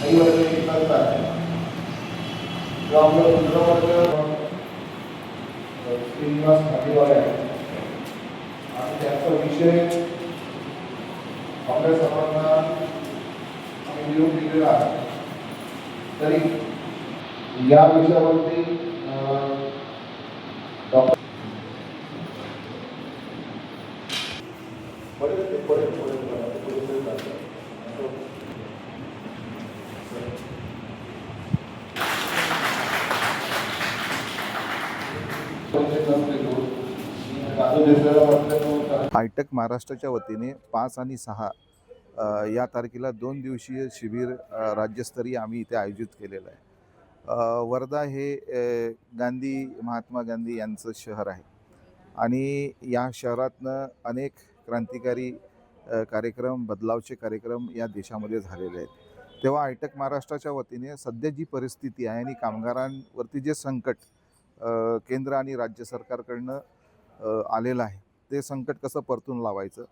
काही वर्ग एकच आहे जो आपलं दुसरा वर्ग श्रीनिवास भाटीवाले आहे आणि त्यांचा विषय काँग्रेस सर्वांना आम्ही निरोप दिलेला आहे. तरी या विषयावरती डॉक्टर आयटक महाराष्ट्राच्या वतीने 5 आणि 6 या तारखेला 2 दिवसीय शिबिर राज्यस्तरीय आम्ही इथे आयोजित केलेलं आहे. वर्धा हे महात्मा गांधी यांचं शहर आहे आणि या शहरातनं अनेक क्रांतिकारी कार्यक्रम, बदलावचे कार्यक्रम या देशामध्ये झालेले आहेत. तेव्हा आयटक महाराष्ट्राच्या वतीने सध्या जी परिस्थिती आहे आणि कामगारांवरती जे संकट केंद्र आणि राज्य सरकारकडनं आलेलं आहे, ते संकट कसं परतून लावायचं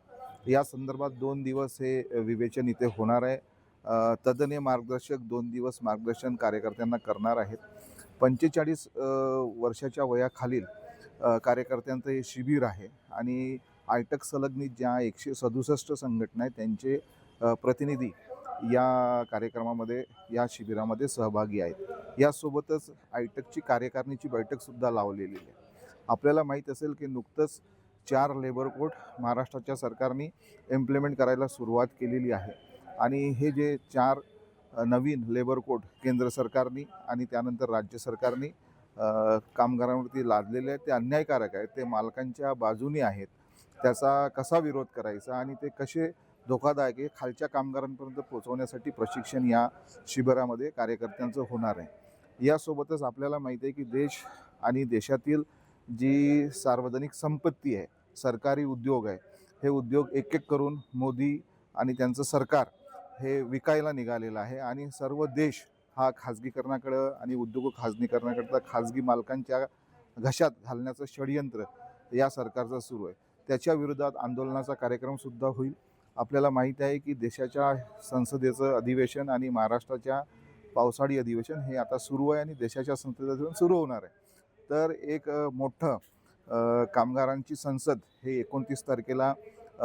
या संदर्भात 2 दिवस हे विवेचन इथे होणार आहे. तज्ज्ञ मार्गदर्शक 2 दिवस मार्गदर्शन कार्यकर्त्यांना करणार आहेत. 45 वर्षाच्या वयाखालील कार्यकर्त्यांचं हे शिबिर आहे आणि आयटक संलग्नित ज्या 167 संघटना आहेत त्यांचे प्रतिनिधी या कार्यक्रमामध्ये, या शिबिरामध्ये सहभागी आहेत. यासोबतच आयटकची कार्यकारिणीची बैठकसुद्धा लावलेली आहे. आपल्याला माहीत असेल की नुकतंच 4 लेबर कोड महाराष्ट्राच्या सरकारने इम्प्लिमेंट करायला सुरुवात केलेली आहे आणि हे जे 4 नवीन लेबर कोड केंद्र सरकारने आणि त्यानंतर राज्य सरकारने कामगारांवरती लादलेले आहेत ते अन्यायकारक आहेत, ते मालकांच्या बाजूने आहेत. त्याचा कसा विरोध करायचा आणि ते कसे धोकादायक आहे खालच्या कामगारांपर्यंत पोहोचवण्यासाठी प्रशिक्षण या शिबिरामध्ये कार्यकर्त्यांचं होणार आहे. यासोबतच आपल्याला माहिती आहे की देश आणि देशातील जी सार्वजनिक संपत्ती आहे, सरकारी उद्योग आहे, हे उद्योग एक एक करून मोदी आणि त्यांचं सरकार हे विकायला निघालेलं आहे आणि सर्व देश हा खाजगीकरणाकडं आणि उद्योग खाजगीकरणाकडं खाजगी मालकांच्या घशात घालण्याचं षडयंत्र या सरकारचं सुरू आहे. त्याच्या विरोधात आंदोलनाचा कार्यक्रमसुद्धा होईल. आपल्याला माहीत आहे की देशाच्या संसदेचं अधिवेशन आणि महाराष्ट्राच्या पावसाळी अधिवेशन हे आता सुरू आहे आणि देशाच्या संसदेचं अधिवेशन सुरू होणार आहे. तर एक मोठं कामगारांची संसद हे 29 तारखेला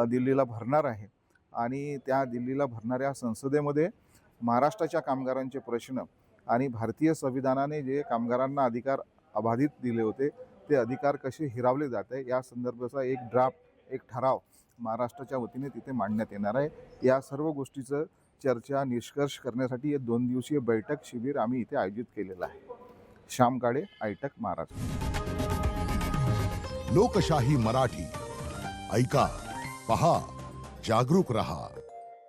दिल्लीला भरणार आहे आणि त्या दिल्लीला भरणाऱ्या संसदेमध्ये महाराष्ट्राच्या कामगारांचे प्रश्न आणि भारतीय संविधानाने जे कामगारांना अधिकार अबाधित दिले होते ते अधिकार कसे हिरावले जात आहे या संदर्भाचा एक ड्राफ्ट, एक ठराव महाराष्ट्राच्या वतीने तिथे मांडण्यात येणार आहे. या सर्व गोष्टीचं चर्चा, निष्कर्ष करण्यासाठी हे 2 दिवसीय बैठक शिबिर आम्ही इथे आयोजित केलेलं आहे. श्याम काळे, आयटक महाराष्ट्र. लोकशाही मराठी ऐका, पहा, जागरूक रहा.